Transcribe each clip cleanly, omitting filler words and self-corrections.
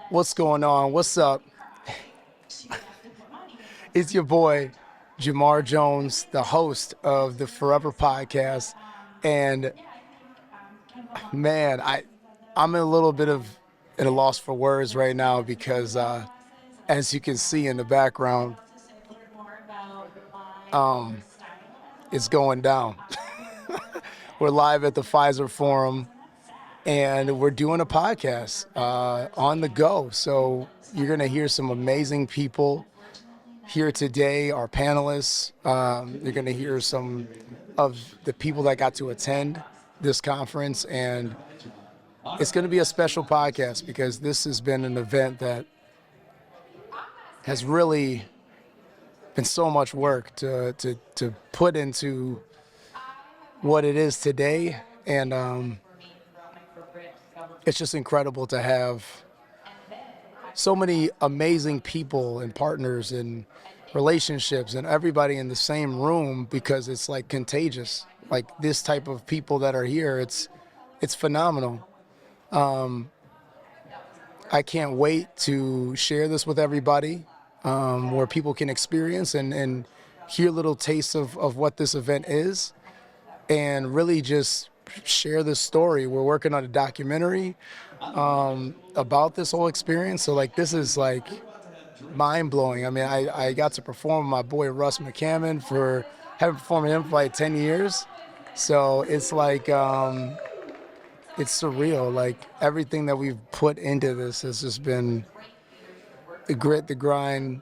What's going on? What's up? It's your boy, Jamar Jones, the host of the Forever podcast. And man, I'm in a little bit of at a loss for words right now because as you can see in the background, it's going down. We're live at the Fiserv Forum and we're doing a podcast on the go. So you're going to hear some amazing people here today, our panelists. You're going to hear some of the people that got to attend this conference, and it's going to be a special podcast because this has been an event that has really been so much work to put into what it is today, and it's just incredible to have so many amazing people and partners and relationships and everybody in the same room, because it's like contagious. Like this type of people that are here, it's phenomenal. I can't wait to share this with everybody, where people can experience and hear little tastes of what this event is, and really just share this story. We're working on a documentary about this whole experience. So like this is like mind-blowing. I mean, I got to perform with my boy Russ McCammon for having performed with him for like 10 years. So it's like, it's surreal. Like everything that we've put into this has just been the grit, the grind,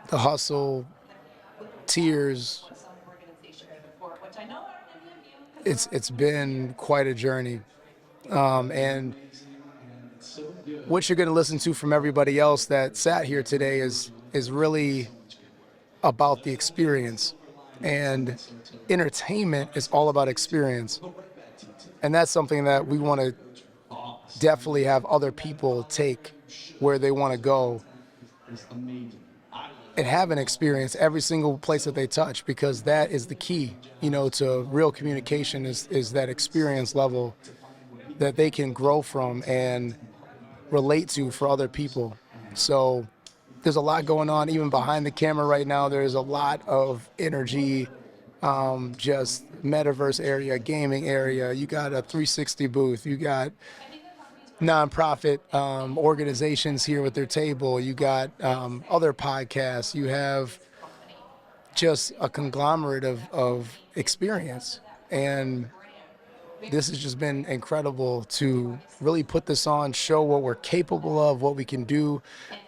the hustle, tears. It's been quite a journey. And what you're going to listen to from everybody else that sat here today is really about the experience. And entertainment is all about experience. And that's something that we want to definitely have other people take where they want to go and have an experience every single place that they touch, because that is the key, to real communication is that experience level that they can grow from and relate to for other people. So there's a lot going on even behind the camera right now. There's a lot of energy, just metaverse area, gaming area. You got a 360 booth. You got nonprofit organizations here with their table. You got other podcasts. You have just a conglomerate of experience. And this has just been incredible to really put this on, show what we're capable of, what we can do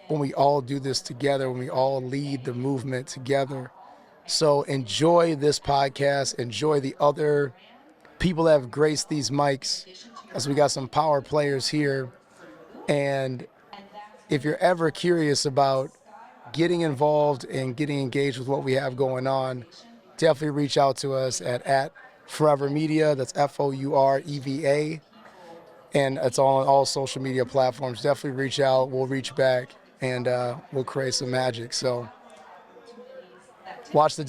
when we all do this together, when we all lead the movement together. So enjoy this podcast, enjoy the other people that have graced these mics, as we got some power players here. And if you're ever curious about getting involved and getting engaged with what we have going on, definitely reach out to us at Foureva Media. That's Foureva, and it's on all social media platforms. Definitely reach out. We'll reach back, and we'll create some magic. So watch the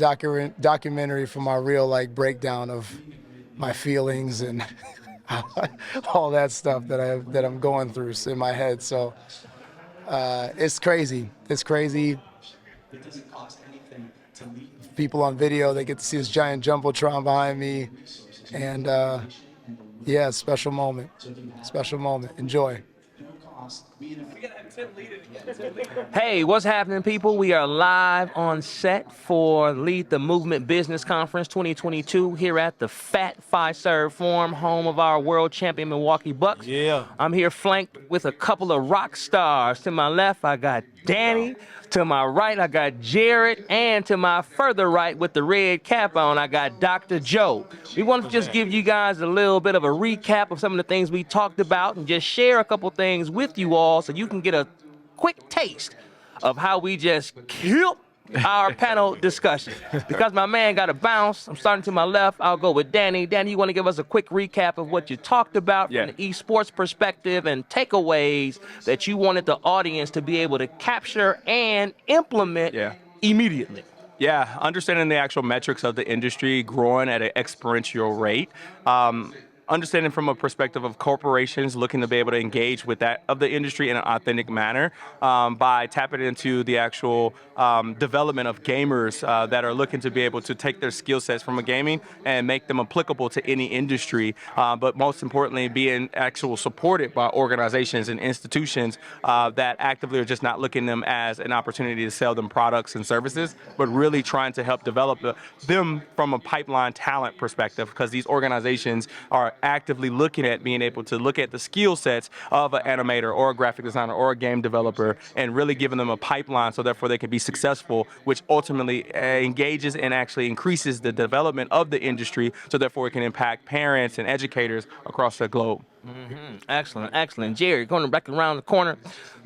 documentary for my real breakdown of my feelings and all that stuff that I'm going through in my head. So it's crazy. It's crazy. People on video, they get to see this giant jumbotron behind me, and yeah, special moment. Special moment. Enjoy. Hey, what's happening, people? We are live on set for Lead the Movement Business Conference 2022 here at the Fat Fiserv Forum, home of our world champion Milwaukee Bucks. Yeah. I'm here flanked with a couple of rock stars. To my left, I got Danny. To my right, I got Jarrett. And to my further right, with the red cap on, I got Dr. Joe. We want to just give you guys a little bit of a recap of some of the things we talked about and just share a couple things with you all so you can get a quick taste of how we just killed our panel discussion. Because my man got to bounce, I'm starting to my left. I'll go with Danny. Danny, you want to give us a quick recap of what you talked about from the esports perspective and takeaways that you wanted the audience to be able to capture and implement immediately? Yeah, understanding the actual metrics of the industry growing at an exponential rate. understanding from a perspective of corporations looking to be able to engage with that of the industry in an authentic manner by tapping into the actual development of gamers that are looking to be able to take their skill sets from a gaming and make them applicable to any industry, but most importantly, being actual supported by organizations and institutions that actively are just not looking at them as an opportunity to sell them products and services, but really trying to help develop them from a pipeline talent perspective, because these organizations are actively looking at being able to look at the skill sets of an animator or a graphic designer or a game developer and really giving them a pipeline so therefore they can be successful, which ultimately engages and actually increases the development of the industry, so therefore it can impact parents and educators across the globe. Excellent, excellent. Jerry, going back around the corner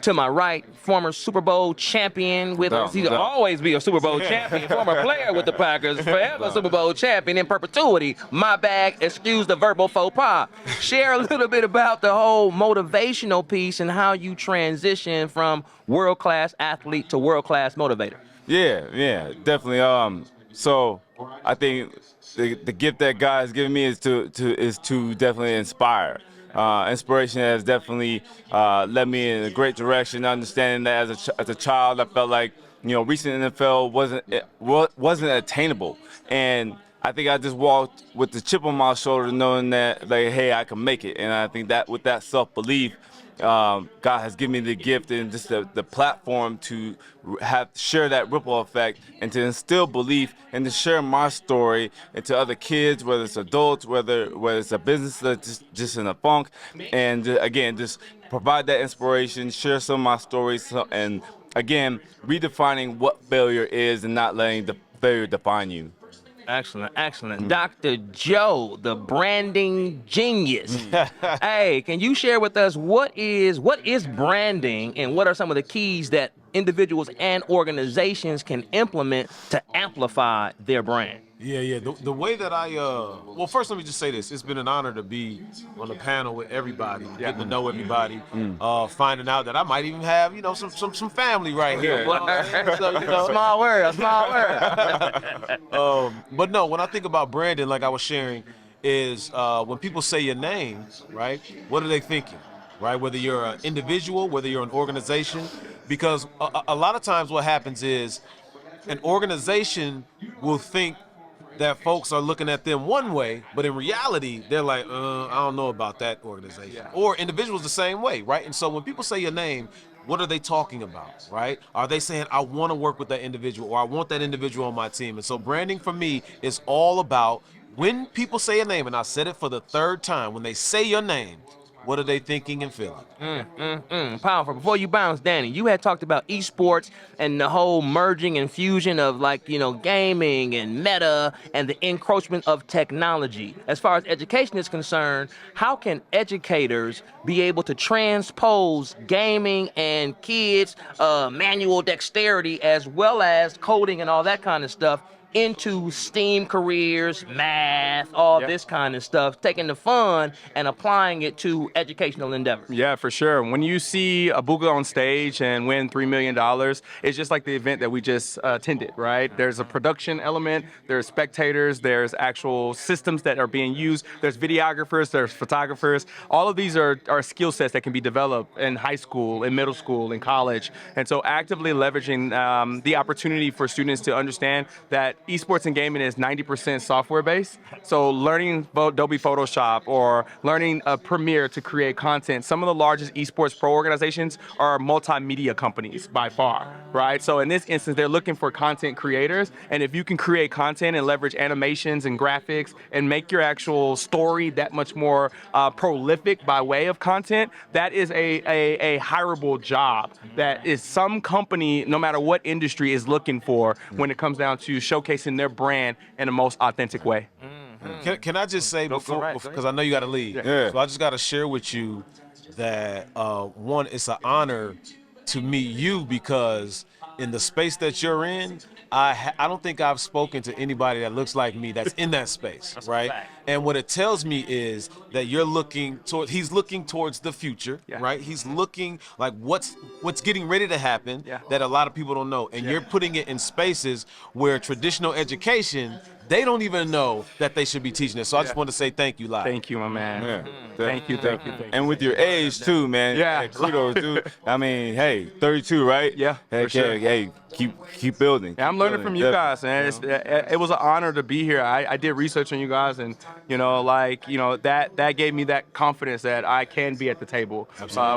to my right, former Super Bowl champion with us. He'll always be a Super Bowl champion, former player with the Packers, forever Super Bowl champion in perpetuity. My bag, excuse the verbal faux pas. Share a little bit about the whole motivational piece and how you transition from world-class athlete to world-class motivator. Yeah, definitely. So I think the gift that God has given me is to definitely inspire. Inspiration has definitely led me in a great direction. Understanding that as a child, I felt like reaching the NFL wasn't attainable, and I think I just walked with the chip on my shoulder, knowing that hey, I can make it. And I think that with that self-belief, God has given me the gift and just the platform to share that ripple effect and to instill belief and to share my story into other kids, whether it's adults, whether it's a business that's just in a funk, and again, just provide that inspiration, share some of my stories, and again, redefining what failure is and not letting the failure define you. Excellent, excellent. Dr. Joe, the branding genius. Hey, can you share with us what is branding and what are some of the keys that individuals and organizations can implement to amplify their brand? Yeah. The way that well, first let me just say this. It's been an honor to be on a panel with everybody, getting to know everybody, finding out that I might even have, some family right here. So, Small word. But no, when I think about branding, like I was sharing, is when people say your name, right, what are they thinking, right? Whether you're an individual, whether you're an organization, because a lot of times what happens is an organization will think that folks are looking at them one way, but in reality, they're like, I don't know about that organization. Yeah. Or individuals the same way, right? And so when people say your name, what are they talking about, right? Are they saying, I want to work with that individual, or I want that individual on my team? And so branding for me is all about when people say a name, and I said it for the third time, when they say your name, what are they thinking and feeling? Powerful. Before you bounce, Danny, you had talked about esports and the whole merging and fusion of gaming and meta and the encroachment of technology. As far as education is concerned, how can educators be able to transpose gaming and kids' manual dexterity as well as coding and all that kind of stuff into STEAM careers, math, all this kind of stuff, taking the fun and applying it to educational endeavors? Yeah, for sure. When you see a Booga on stage and win $3 million, it's just like the event that we just attended, right? There's a production element, there's spectators, there's actual systems that are being used, there's videographers, there's photographers. All of these are skill sets that can be developed in high school, in middle school, in college. And so actively leveraging the opportunity for students to understand that esports and gaming is 90% software based. So learning Adobe Photoshop or learning Premiere to create content. Some of the largest esports pro organizations are multimedia companies by far, right? So in this instance, they're looking for content creators. And if you can create content and leverage animations and graphics and make your actual story that much more prolific by way of content, that is a hireable job that is some company, no matter what industry, is looking for when it comes down to showcasing their brand in the most authentic way. Can I just say before, because I know you got to leave. Yeah. So I just got to share with you that one, it's an honor to meet you because in the space that you're in, I don't think I've spoken to anybody that looks like me that's in that space, right? And what it tells me is that he's looking towards the future, right? He's looking like what's getting ready to happen that a lot of people don't know. And you're putting it in spaces where traditional education, they don't even know that they should be teaching it. So I just want to say thank you, Live. Thank you, my man. Yeah. Thank you. And with your age too, man. Yeah. Kudos, dude. I mean, hey, 32, right? Yeah, Hey, for sure. hey, keep building. Yeah, I'm learning from you guys, man. It was an honor to be here. I did research on you guys, and that gave me that confidence that I can be at the table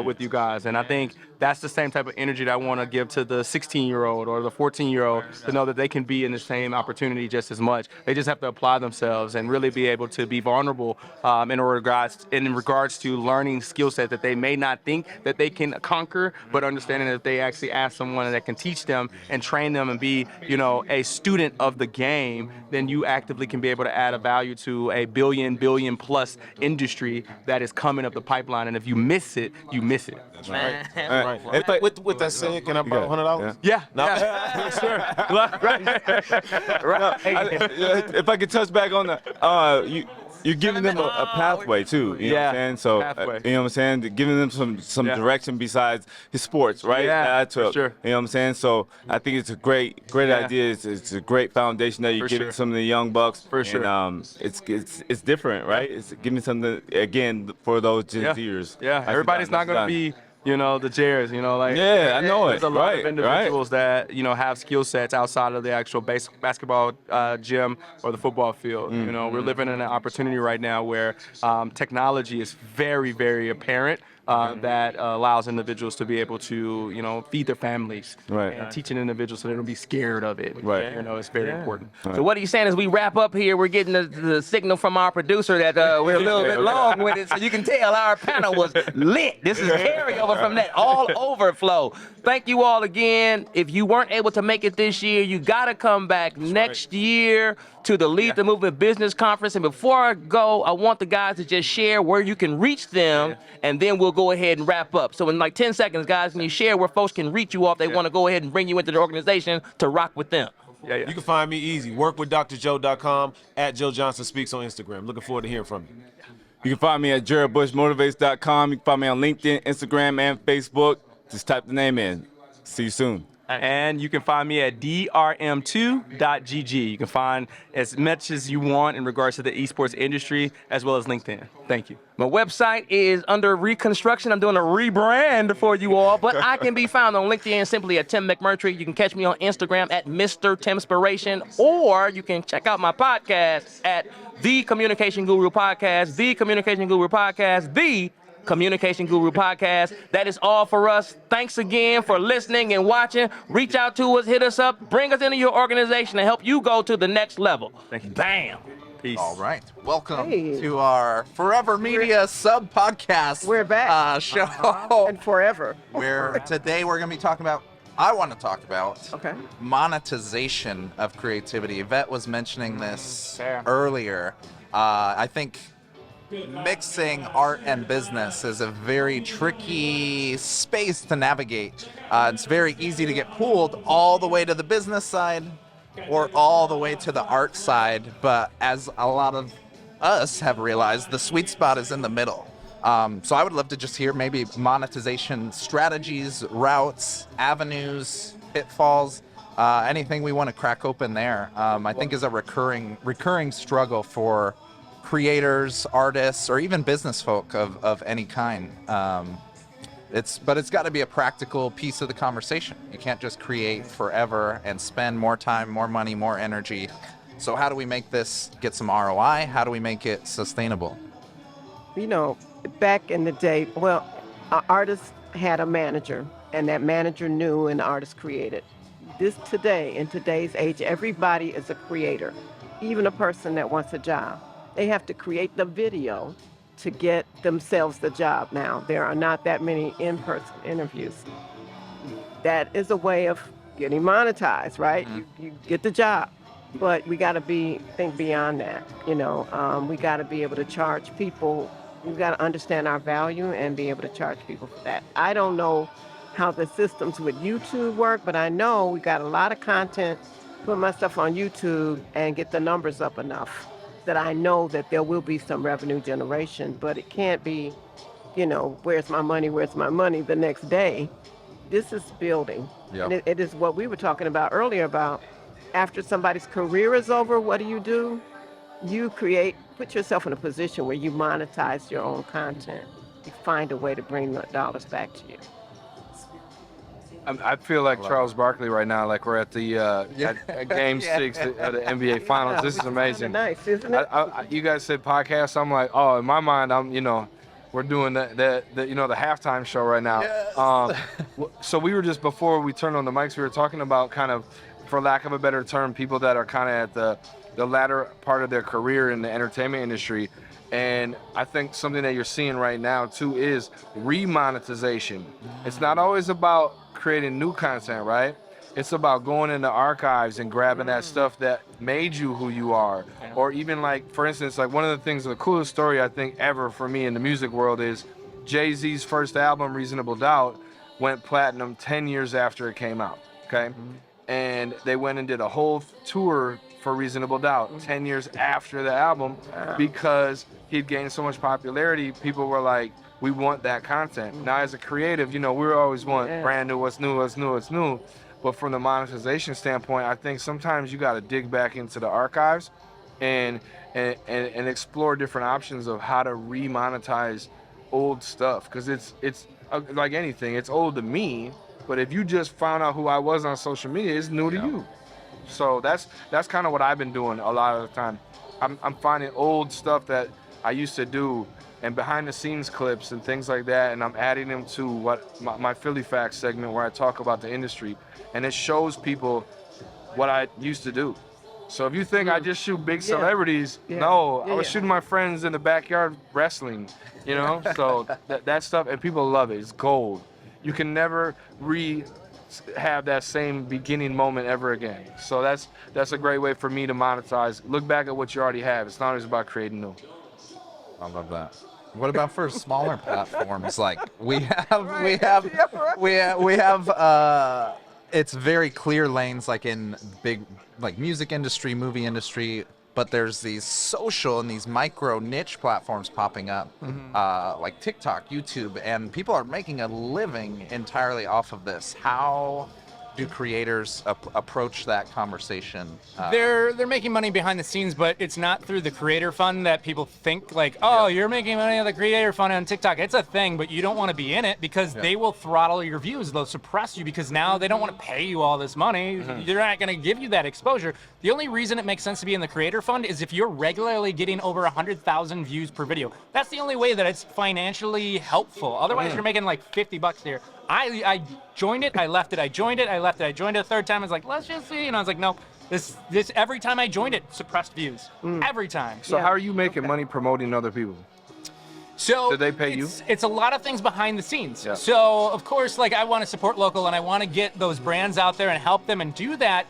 with you guys. And I think that's the same type of energy that I want to give to the 16-year-old or the 14-year-old to know that they can be in the same opportunity just as much. They just have to apply themselves and really be able to be vulnerable in regards to learning skill set that they may not think that they can conquer, but understanding that they actually ask someone that can teach them and train them and be, a student of the game, then you actively can be able to add a value to a billion plus industry that is coming up the pipeline. And if you miss it, you miss it. That's right. With that said, can I borrow $100? Yeah. No. Yeah. Sure. Right. If I could touch back on the, you're giving them a pathway too. You know what I'm saying? So pathway. you know what I'm saying? Giving them some direction besides his sports, right? Yeah, for sure. You know what I'm saying? So I think it's a great idea. It's a great foundation that you're giving some of the young bucks. For sure. And it's different, right? It's giving something again for those Gen Zers. Yeah. Everybody's not going to be the Jarretts, I know there's a lot of individuals that, have skill sets outside of the actual basketball gym or the football field. We're living in an opportunity right now where technology is very, very apparent. That allows individuals to be able to, feed their families and teaching individuals so they don't be scared of it. Right. It's very important. So what are you saying as we wrap up here? We're getting the signal from our producer that we're a little bit long with it, so you can tell our panel was lit. This is carryover from that, all overflow. Thank you all again. If you weren't able to make it this year, you got to come back next year to the Lead the Movement Business Conference. And before I go, I want the guys to just share where you can reach them, and then we'll go ahead and wrap up. So in like 10 seconds, guys, can you share where folks can reach you if they want to go ahead and bring you into the organization to rock with them? Yeah. You can find me easy. Workwithdrjoe.com, at Joe Johnson Speaks on Instagram. Looking forward to hearing from you. You can find me at JarrettBushMotivates.com. You can find me on LinkedIn, Instagram, and Facebook. Just type the name in. See you soon. And you can find me at drm2.gg. You can find as much as you want in regards to the esports industry, as well as LinkedIn. Thank you. My website is under reconstruction. I'm doing a rebrand for you all, but I can be found on LinkedIn simply at Tim McMurtry. You can catch me on Instagram at Mr. Timspiration, or you can check out my podcast at The Communication Guru Podcast, The Communication Guru Podcast, The Communication Guru Podcast. That is all for us. Thanks again for listening and watching. Reach out to us, hit us up, bring us into your organization and help you go to the next level. Thank you. Bam. Peace. All right. Welcome to our Forever Media sub-podcast. We're back. Show. And forever. Where today we're going to be talking about, I want to talk about monetization of creativity. Yvette was mentioning this earlier. I think mixing art and business is a very tricky space to navigate. It's very easy to get pulled all the way to the business side or all the way to the art side, but as a lot of us have realized, the sweet spot is in the middle. So I would love to just hear maybe monetization strategies, routes, avenues, pitfalls, anything we want to crack open there. I think is a recurring struggle for creators, artists, or even business folk of any kind. But it's got to be a practical piece of the conversation. You can't just create forever and spend more time, more money, more energy. So how do we make this get some ROI? How do we make it sustainable? Back in the day, an artist had a manager, and that manager knew and the artist created. In today's age, everybody is a creator, even a person that wants a job. They have to create the video to get themselves the job now. There are not that many in-person interviews. That is a way of getting monetized, right? Mm-hmm. You get the job, but we got to think beyond that. We got to be able to charge people. We've got to understand our value and be able to charge people for that. I don't know how the systems with YouTube work, but I know we got a lot of content. Put my stuff on YouTube and get the numbers up enough that I know that there will be some revenue generation, but it can't be, where's my money the next day. This is building. Yep. And it is what we were talking about earlier about after somebody's career is over, what do? You put yourself in a position where you monetize your own content. You find a way to bring the dollars back to you. I feel like Charles Barkley right now, like we're at the at Game 6 of the NBA Finals. This is amazing. Nice, isn't it? You guys said podcast. I'm like, oh, in my mind, we're doing the halftime show right now. Yes. So we were just, before we turned on the mics, we were talking about kind of, for lack of a better term, people that are kind of at the latter part of their career in the entertainment industry. And I think something that you're seeing right now too is remonetization. It's not always about creating new content, right? It's about going into archives and grabbing that stuff that made you who you are. Or even like, for instance, like one of the things, the coolest story I think ever for me in the music world is Jay-Z's first album, Reasonable Doubt, went platinum 10 years after it came out, okay? And they went and did a whole tour for Reasonable Doubt 10 years after the album because he'd gained so much popularity. People were like, we want that content. Now as a creative, we always want brand new, what's new. But from the monetization standpoint, I think sometimes you got to dig back into the archives and explore different options of how to remonetize old stuff. Because it's like anything, it's old to me, but if you just found out who I was on social media, it's new to you. So that's kind of what I've been doing a lot of the time. I'm finding old stuff that I used to do and behind the scenes clips and things like that, and I'm adding them to what my Philly Facts segment where I talk about the industry, and it shows people what I used to do. So if you think I just shoot big celebrities, no, I was shooting my friends in the backyard wrestling, So that stuff, and people love it. It's gold. You can never have that same beginning moment ever again. So that's a great way for me to monetize. Look back at what you already have. It's not always about creating new. I love that. What about for smaller platforms? Like we have, it's very clear lanes like in big, like music industry, movie industry, but there's these social and these micro niche platforms popping up, like TikTok, YouTube, and people are making a living entirely off of this. How do creators approach that conversation? They're making money behind the scenes, but it's not through the creator fund that people think like, oh, you're making money on the creator fund on TikTok. It's a thing, but you don't want to be in it because they will throttle your views. They'll suppress you because now they don't want to pay you all this money. They're not going to give you that exposure. The only reason it makes sense to be in the creator fund is if you're regularly getting over 100,000 views per video. That's the only way that it's financially helpful. Otherwise, you're making like $50 here. I joined it, I left it, I joined it, I left it, I joined it a third time. I was like, let's just see. And I was like, no, this every time I joined it, suppressed views. Every time. So how are you making money promoting other people? So did they pay you? It's a lot of things behind the scenes. Yeah. So of course, like I want to support local and I want to get those brands out there and help them and do that.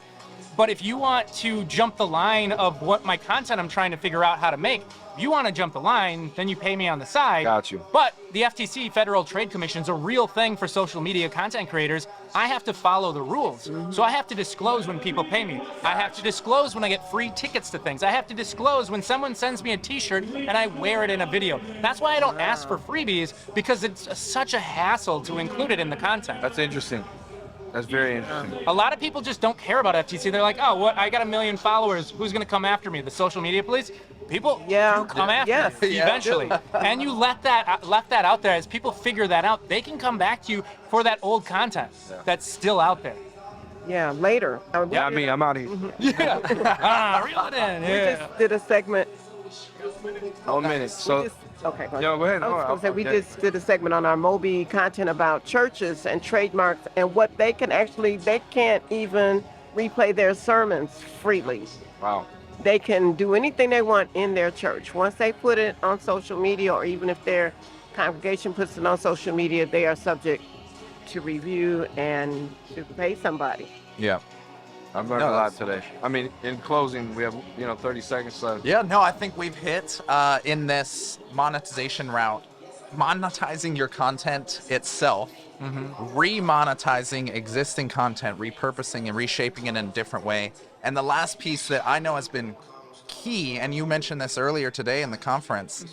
But if you want to jump the line of what my content I'm trying to figure out how to make, if you want to jump the line, then you pay me on the side. Got you. But the FTC, Federal Trade Commission, is a real thing for social media content creators. I have to follow the rules. So I have to disclose when people pay me. I have to disclose when I get free tickets to things. I have to disclose when someone sends me a t-shirt and I wear it in a video. That's why I don't ask for freebies, because it's such a hassle to include it in the content. That's interesting. That's very interesting. A lot of people just don't care about FTC. They're like, oh, what? I got 1 million followers. Who's going to come after me? The social media police? People do come after you eventually. And you left that out there. As people figure that out, they can come back to you for that old content that's still out there. Yeah, later. I'm out of here. Reel it in. We just did a segment. 1 minute. So. Okay, go ahead. Go ahead. I was going to say, we just did a segment on our Moby content about churches and trademarks and what they can't even replay their sermons freely. Wow. They can do anything they want in their church. Once they put it on social media, or even if their congregation puts it on social media, they are subject to review and to pay somebody. Yeah. I've learned a lot today. I mean, in closing, we have 30 seconds left. Yeah, no, I think we've hit in this monetization route, monetizing your content itself, remonetizing existing content, repurposing and reshaping it in a different way. And the last piece that I know has been key, and you mentioned this earlier today in the conference,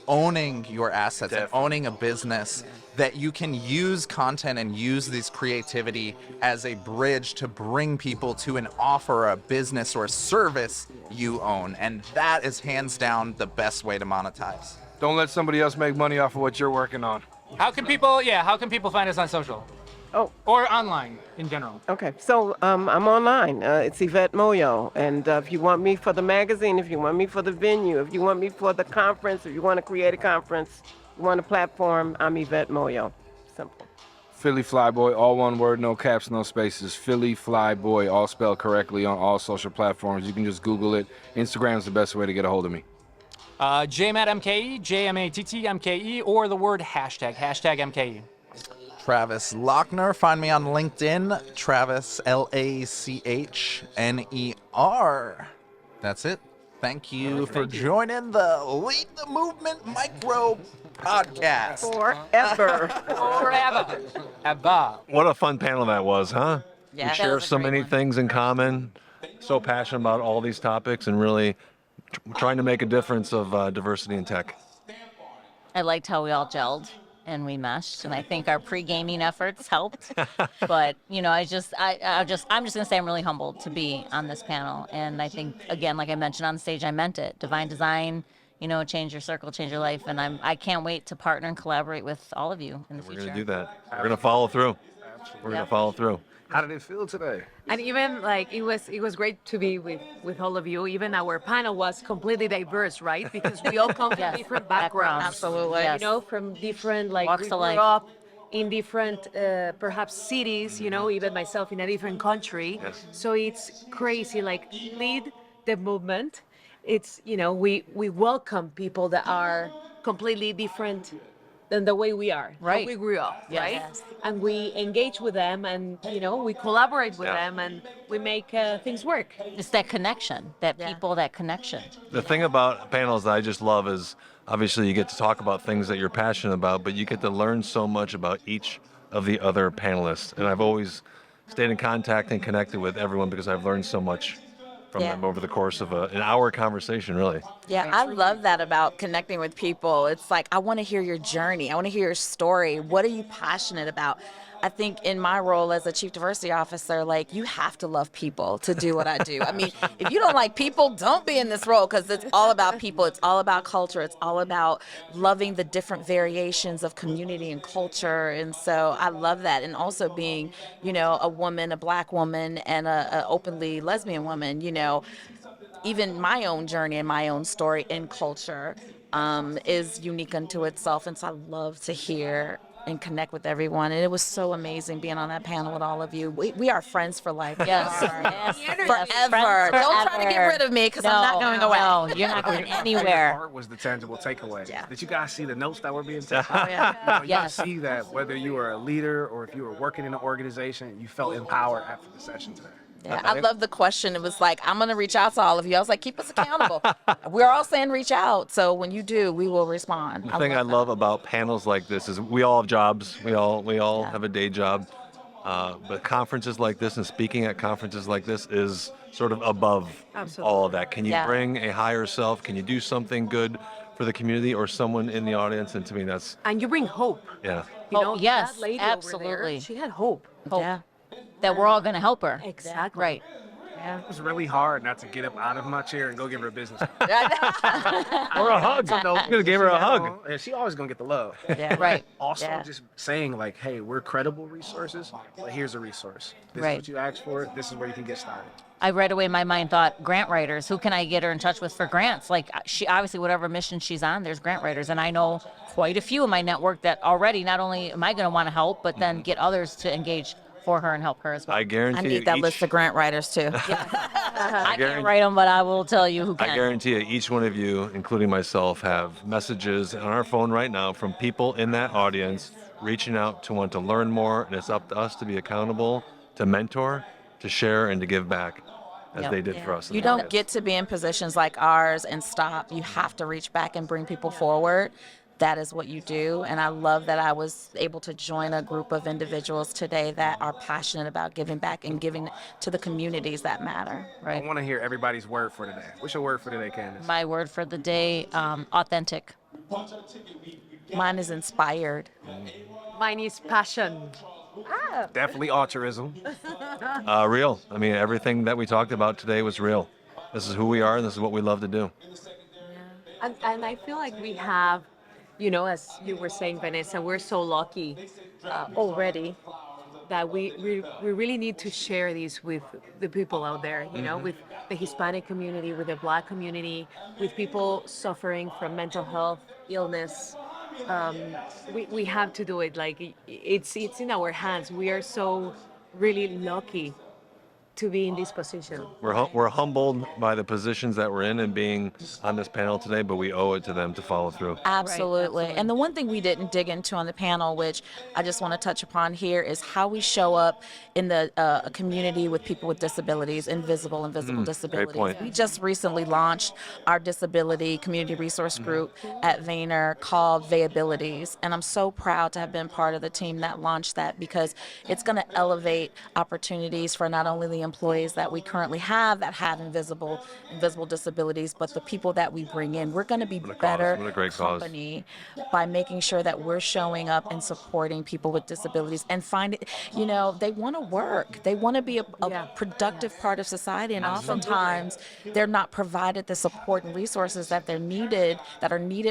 owning your assets and owning a business, that you can use content and use this creativity as a bridge to bring people to an offer, a business or a service you own. And that is hands down the best way to monetize. Don't let somebody else make money off of what you're working on. How can people find us on social? Oh. Or online in general? Okay, so I'm online. It's Yvette Moyo. And if you want me for the magazine, if you want me for the venue, if you want me for the conference, if you want to create a conference, you want a platform, I'm Yvette Moyo. Simple. Philly Flyboy, all one word, no caps, no spaces. Philly Flyboy, all spelled correctly on all social platforms. You can just Google it. Instagram is the best way to get a hold of me. JMatt MKE, JMatt MKE, or the word hashtag MKE. Travis Lachner. Find me on LinkedIn, Travis, Lachner. That's it. Thank you for joining the Lead the Movement Micro Podcast. Forever. Abba. What a fun panel that was, huh? Yeah, We that share was a so great many one. things in common, so passionate about all these topics, and really trying to make a difference of diversity in tech. I liked how we all gelled and we meshed, and I think our pre-gaming efforts helped. But I'm just gonna say I'm really humbled to be on this panel, and I think again, like I mentioned on stage, I meant it. Divine design, change your circle, change your life, and I can't wait to partner and collaborate with all of you in the future. We're going to do that. We're going to follow through. We're going to follow through. How did it feel today? And even it was great to be with all of you. Even our panel was completely diverse, right? Because we all come from different backgrounds. Absolutely. Yes. From different Walks we of grew life. up in different perhaps cities, even myself in a different country. Yes. So it's crazy, lead the movement. It's we welcome people that are completely different than the way we are, how Right. we grew up, Yes. right? Yes. And we engage with them, and we collaborate with them, and we make things work. It's that connection, that connection. The thing about panels that I just love is obviously you get to talk about things that you're passionate about, but you get to learn so much about each of the other panelists. And I've always stayed in contact and connected with everyone because I've learned so much from them over the course of an hour conversation, really. Yeah, I love that about connecting with people. It's like, I want to hear your journey. I want to hear your story. What are you passionate about? I think in my role as a chief diversity officer, you have to love people to do what I do. I mean, if you don't like people, don't be in this role, because it's all about people. It's all about culture. It's all about loving the different variations of community and culture. And so I love that. And also being, a woman, a Black woman, and a openly lesbian woman, even my own journey and my own story in culture is unique unto itself. And so I love to hear and connect with everyone. And it was so amazing being on that panel with all of you. We are friends for life. Yes. Forever. Don't try to get rid of me, because I'm not going away. No, you're not going anywhere. Art was the tangible takeaway. Yeah. Did you guys see the notes that were being taken? Oh, yeah. You guys see that whether you were a leader or if you were working in an organization, you felt empowered after the session today. Yeah, I love the question. It was like, I'm going to reach out to all of you. I was like, keep us accountable. We're all saying reach out. So when you do, we will respond. The thing I love about panels like this is we all have jobs. We all have a day job. But conferences like this and speaking at conferences like this is sort of above all of that. Can you bring a higher self? Can you do something good for the community or someone in the audience? And to me, that's... And you bring hope. Yeah. Yes, that lady absolutely. over there, she had hope. Yeah. That we're all going to help her. Exactly. Right. It was really hard not to get up out of my chair and go give her a business. Or a hug. I'm going to give her a hug. And she always going to get the love. Yeah. Right. Also, Yeah. just saying hey, we're credible resources, but here's a resource. This Right. is what you asked for. This is where you can get started. I right away in my mind thought grant writers. Who can I get her in touch with for grants? She obviously, whatever mission she's on, there's grant writers, and I know quite a few in my network that already not only am I going to want to help, but then get others to engage for her and help her as well. I guarantee I need that each, list of grant writers too. I can't write them, but I will tell you who can. I guarantee you, each one of you, including myself, have messages on our phone right now from people in that audience reaching out to want to learn more, and it's up to us to be accountable, to mentor, to share, and to give back as they did for us. in You the don't audience. get to be in positions like ours and stop. You have to reach back and bring people forward. that is what you do. And I love that I was able to join a group of individuals today that are passionate about giving back and giving to the communities that matter. I want to hear everybody's word for today. What's your word for today, Candace? My word for the day, authentic. Mine is inspired. Mine is passion. Definitely altruism. Real. I mean, everything that we talked about today was real. This is who we are, and this is what we love to do. And I feel like we have, you know, as you were saying, Vanessa, we're so lucky already that we really need to share these with the people out there, you know, with the Hispanic community, with the Black community, with people suffering from mental health illness. We have to do it. Like it's in our hands. We are so really lucky to be in this position. We're humbled by the positions that we're in and being on this panel today, but we owe it to them to follow through. Absolutely. And the one thing we didn't dig into on the panel, which I just want to touch upon here, is how we show up in the community with people with disabilities, invisible disabilities. Great point. We just recently launched our disability community resource group at Vayner called Vayabilities. And I'm so proud to have been part of the team that launched that, because it's going to elevate opportunities for not only the employees that we currently have that have invisible disabilities, but the people that we bring in. We're going to be better company by making sure that we're showing up and supporting people with disabilities and finding, you know, they want to work. They want to be a productive part of society, and oftentimes they're not provided the support and resources that are needed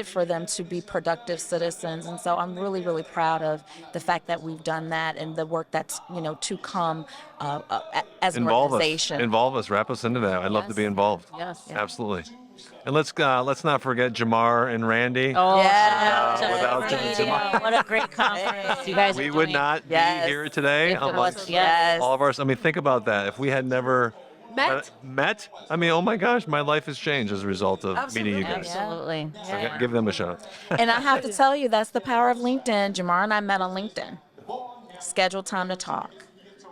for them to be productive citizens. And so I'm really, really proud of the fact that we've done that and the work that's, you know, to come as an organization. Involve us. Wrap us into that. I'd love to be involved. Yes. Absolutely. And let's not forget Jamar and Randy. Oh, Without Jamar, what a great conference you guys are we doing. would not be here today. If it was, yes. All of ours. I mean, think about that. If we had never met, I mean, oh my gosh, my life has changed as a result of meeting you guys. Absolutely. So give them a shot. And I have to tell you, that's the power of LinkedIn. Jamar and I met on LinkedIn. Scheduled time to talk,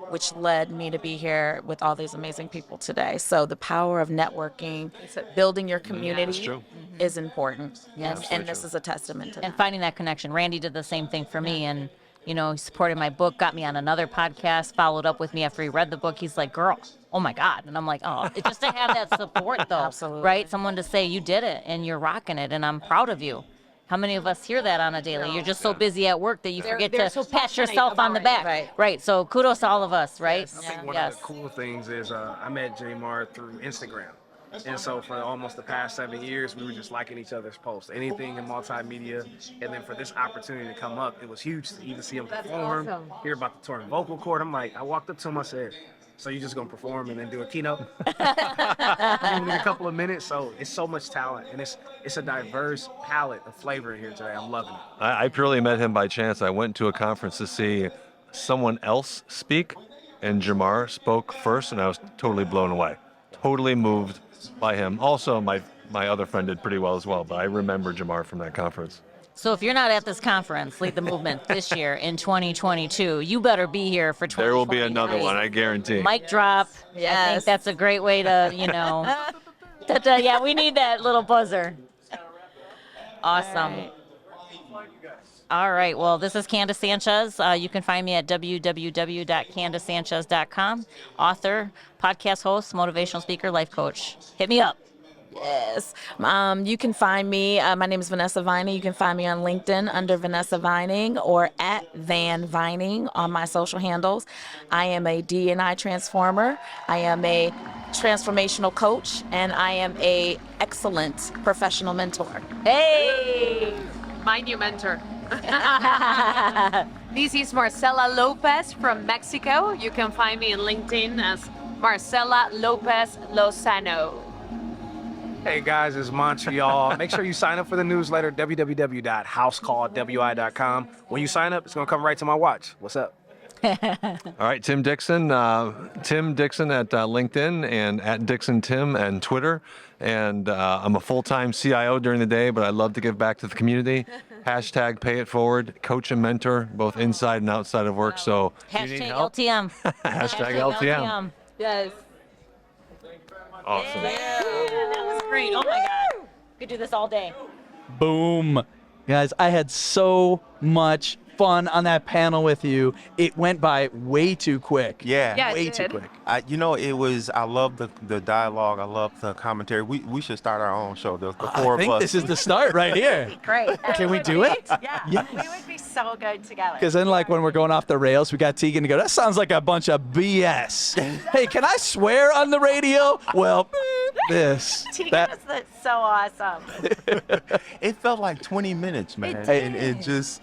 which led me to be here with all these amazing people today. So the power of networking, building your community is important. Yes. And this is a testament to that. And finding that connection. Randy did the same thing for me, and you know, he supported my book, got me on another podcast, followed up with me after he read the book. He's like, girl, oh my God. And I'm like, oh, it's just to have that support though. Absolutely. Right? Someone to say you did it and you're rocking it and I'm proud of you. How many of us hear that on a daily? You're just so busy at work that you forget they're to so pat passionate yourself on the about back. Right. So kudos to all of us, right? I think one of the cool things is I met Jamar through Instagram. And so for almost the past 7 years, we were just liking each other's posts, anything in multimedia. And then for this opportunity to come up, it was huge to even see him perform, hear about the torn vocal cord. I'm like, I walked up to him, I said, so you just gonna perform and then do a keynote? In a couple of minutes. So it's so much talent, and it's a diverse palette of flavor in here today. I'm loving it. I purely met him by chance. I went to a conference to see someone else speak, and Jamar spoke first, and I was totally blown away, totally moved by him. Also, my other friend did pretty well as well, but I remember Jamar from that conference. So if you're not at this conference, Lead the Movement, this year in 2022, you better be here for 2023. There will be another one, I guarantee. Mic drop. Yes. I think that's a great way to, you know, yeah, we need that little buzzer. Awesome. All right. Well, this is Candace Sanchez. You can find me at www.candacesanchez.com. Author, podcast host, motivational speaker, life coach. Hit me up. Yes. You can find me. My name is Vanessa Vining. You can find me on LinkedIn under Vanessa Vining or at Van Vining on my social handles. I am a D&I transformer. I am a transformational coach, and I am a excellent professional mentor. Hey! My new mentor. This is Marcela Lopez from Mexico. You can find me on LinkedIn as Marcela Lopez Lozano. Hey guys, it's Montreal. Make sure you sign up for the newsletter, www.housecallwi.com. When you sign up, it's going to come right to my watch. What's up? All right, Tim Dickson. Tim Dickson at LinkedIn and at Dickson Tim and Twitter. And I'm a full-time CIO during the day, but I love to give back to the community. Hashtag pay it forward, coach and mentor, both inside and outside of work. So Hashtag LTM. Hashtag LTM. Yes. Awesome. Yeah, that was great. Oh my God. Could do this all day. Boom. Guys, I had so much fun on that panel with you. It went by way too quick. Yeah, way too quick. I love the dialogue. I love the commentary. We should start our own show. The four I think of us. this is the start right here. Great. Can we do it? Yeah. Yes. We would be so good together. Because then, like, when we're going off the rails, we got Teegan to go, that sounds like a bunch of BS. Hey, can I swear on the radio? Well, this. Teegan is so awesome. It felt like 20 minutes, man. And it just,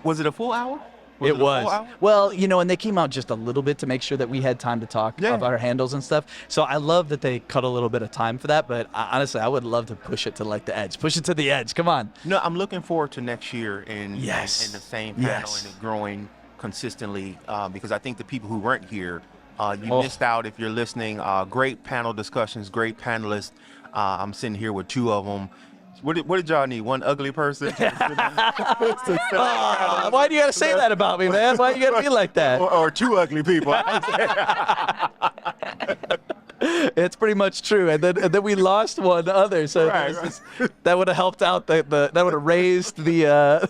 was it a full hour? It was. Well, and they came out just a little bit to make sure that we had time to talk about our handles and stuff. So I love that they cut a little bit of time for that. But honestly, I would love to push it to like the edge. Push it to the edge. Come on. No, I'm looking forward to next year and in the same panel Yes. and it growing consistently because I think the people who weren't here, you missed out if you're listening. Great panel discussions, great panelists. I'm sitting here with two of them. What did y'all need? One ugly person? Why do you got to say that about me, man? Why you got to be like that? Or two ugly people. It's pretty much true. And then we lost one other. So that would have helped out. That would have raised the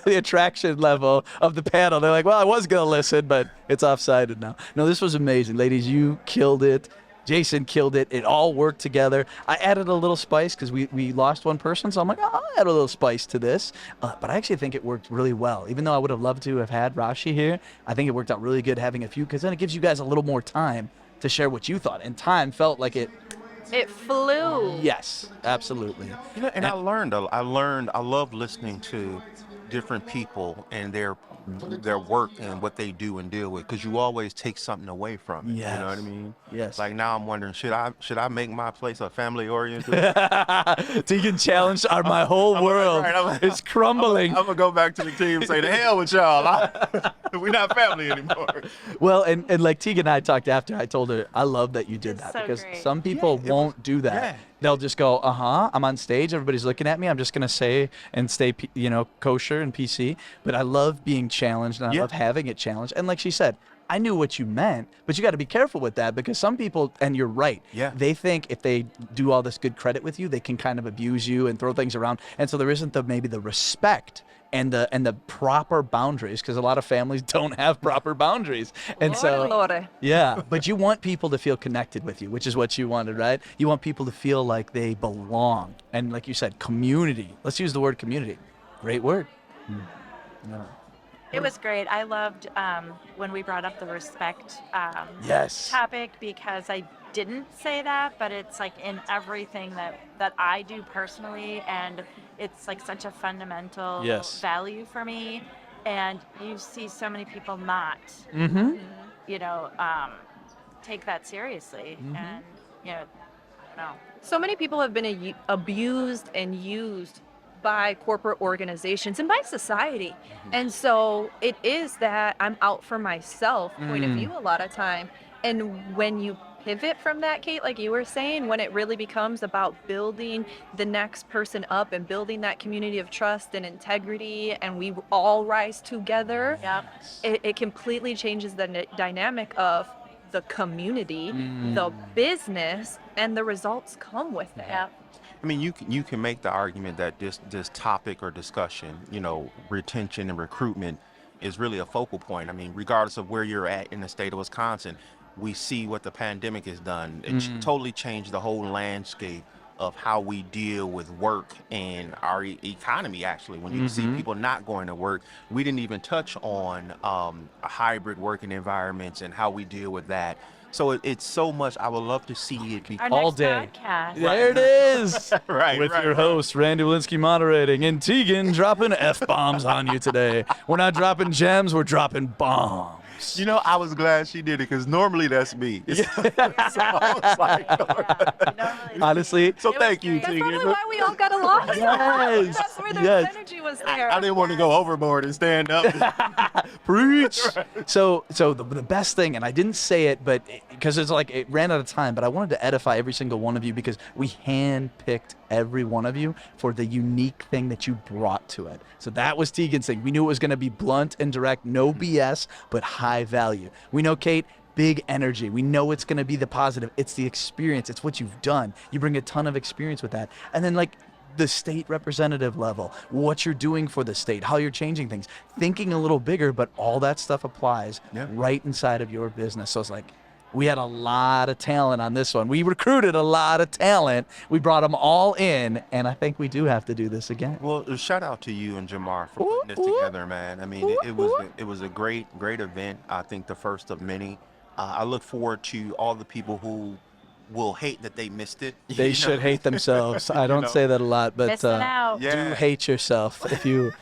attraction level of the panel. They're like, well, I was going to listen, but it's offsided now. No, this was amazing. Ladies, you killed it. Jason killed it. It all worked together. I added a little spice because we lost one person, so I'm like, I'll add a little spice to this. But I actually think it worked really well. Even though I would have loved to have had Rashi here, I think it worked out really good having a few because then it gives you guys a little more time to share what you thought. And time felt like it flew. Yes, absolutely. And I love listening to different people and their work and what they do and deal with because you always take something away from it. Yes. You know what I mean? Yes. Like now I'm wondering, should I make my place a family oriented? Teegan challenged my whole world is crumbling. I'm gonna go back to the team and say, the hell with y'all. We're not family anymore. Well, and like Teegan and I talked after, I told her, I love that you did that because great. some people won't do that. Yeah. They'll just go, I'm on stage, everybody's looking at me, I'm just going to say and stay, kosher and PC. But I love being challenged and I love having it challenged. And like she said, I knew what you meant, but you got to be careful with that because some people, and you're right, they think if they do all this good credit with you, they can kind of abuse you and throw things around. And so there isn't maybe the respect and the proper boundaries because a lot of families don't have proper boundaries. And but you want people to feel connected with you, which is what you wanted, right? You want people to feel like they belong. And like you said, community. Let's use the word community. Great word. Yeah. It was great. I loved when we brought up the respect topic because I didn't say that, but it's like in everything that I do personally, and it's like such a fundamental value for me. And you see so many people not, take that seriously, and I don't know. So many people have been abused and used by corporate organizations and by society. And so it is that I'm out for myself point of view a lot of time. And when you pivot from that, Kate, like you were saying, when it really becomes about building the next person up and building that community of trust and integrity, and we all rise together, it completely changes the dynamic of the community, the business, and the results come with it. I mean, you can make the argument that this topic or discussion, retention and recruitment is really a focal point. I mean, regardless of where you're at in the state of Wisconsin, we see what the pandemic has done. It totally changed the whole landscape of how we deal with work and our economy, actually. When you see people not going to work, we didn't even touch on hybrid working environments and how we deal with that. So it's so much. I would love to see it be all day. Podcast. There it is. With your host, Randy Wilinski moderating, and Teegan dropping F-bombs on you today. We're not dropping gems, we're dropping bombs. I was glad she did it because normally that's me. Honestly. So thank you, That's Teegan. probably why we all got along. Yes. That's where the energy was there. I didn't want to go overboard and stand up. Preach. So the best thing, and I didn't say it, but because it's like it ran out of time, but I wanted to edify every single one of you because we handpicked every one of you for the unique thing that you brought to it. So that was Teegan's thing. We knew it was going to be blunt and direct, no BS, but high value. We know, Kate, big energy. We know it's going to be the positive. It's the experience. It's what you've done. You bring a ton of experience with that. And then like the state representative level, what you're doing for the state, how you're changing things, thinking a little bigger, but all that stuff applies right inside of your business. So it's like, we had a lot of talent on this one. We recruited a lot of talent. We brought them all in, and I think we do have to do this again. Well, shout out to you and Jamar for putting this together, man. I mean, it was a great event. I think the first of many. I look forward to all the people who will hate that they missed it. They should hate themselves. I don't say that a lot, but Missing out. do hate yourself. If you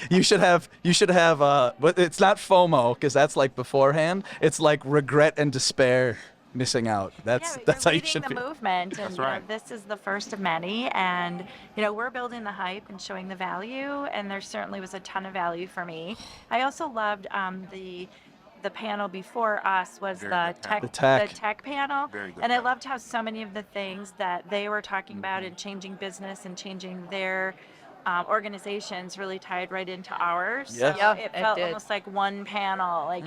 you should have but it's not FOMO, because that's like beforehand. It's like regret and despair, missing out. That's how you should the feel. movement, and this is the first of many, and we're building the hype and showing the value, and there certainly was a ton of value for me. I also loved the panel before us was the tech panel, and I loved how so many of the things that they were talking about in changing business and changing their organizations really tied right into ours. Yes. So it felt almost like one panel. Like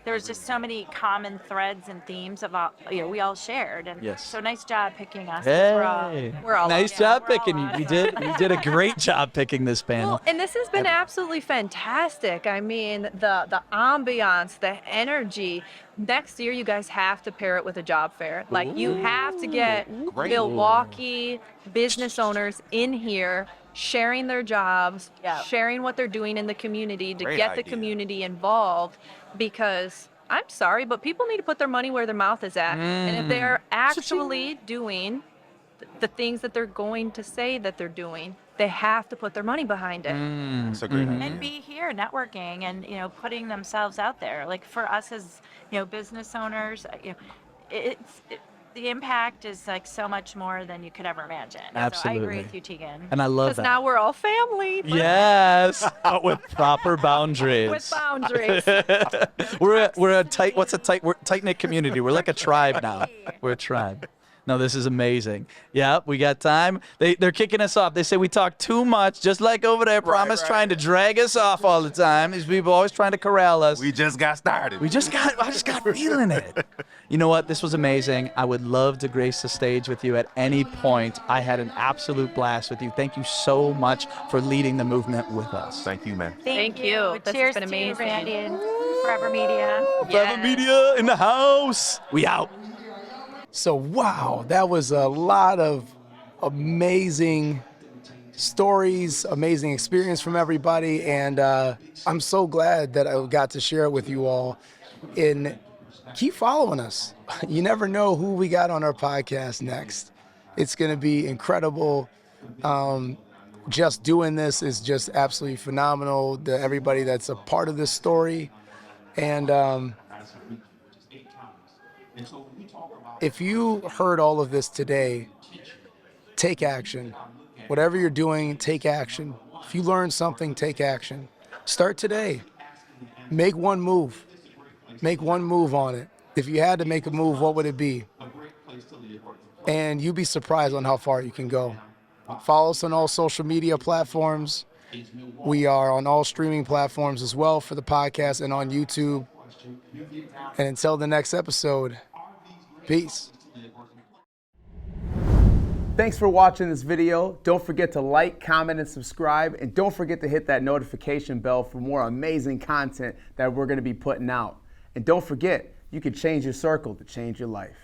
there was just so many common threads and themes of all, we all shared. And so nice job picking us. Hey, we're all nice job picking you. We did a great job picking this panel. Well, and this has been absolutely fantastic. I mean, the ambiance, the energy. Next year, you guys have to pair it with a job fair. Like, you have to get Milwaukee business owners in here sharing their jobs, sharing what they're doing in the community to get the community involved, because I'm sorry, but people need to put their money where their mouth is at. And if they're actually doing the things that they're going to say that they're doing, they have to put their money behind it. That's a great idea. And be here networking and putting themselves out there. Like, for us as business owners, the impact is like so much more than you could ever imagine. Absolutely. So I agree with you, Teegan. And I love that. Because now we're all family. Yes, but with proper boundaries. With boundaries. we're a tight knit community. We're like a tribe now. We're a tribe. No, this is amazing. Yeah, we got time. They're kicking us off. They say we talk too much, just like over there. Promise trying to drag us off all the time. These people always trying to corral us. We just got started. I just got feeling it. You know what? This was amazing. I would love to grace the stage with you at any point. I had an absolute blast with you. Thank you so much for leading the movement with us. Thank you, man. Thank you. This Cheers has been amazing. to you, Randy, and Foureva Media. Foureva Media in the house. We out. So, wow, that was a lot of amazing stories, amazing experience from everybody, and I'm so glad that I got to share it with you all. And keep following us. You never know who we got on our podcast next. It's going to be incredible. Just doing this is just absolutely phenomenal. Everybody that's a part of this story. And if you heard all of this today, take action. Whatever you're doing, take action. If you learned something, take action. Start today. Make one move. Make one move on it. If you had to make a move, what would it be? And you'd be surprised on how far you can go. Follow us on all social media platforms. We are on all streaming platforms as well for the podcast and on YouTube. And until the next episode, peace. Thanks for watching this video. Don't forget to like, comment, and subscribe. And don't forget to hit that notification bell for more amazing content that we're going to be putting out. And don't forget, you can change your circle to change your life.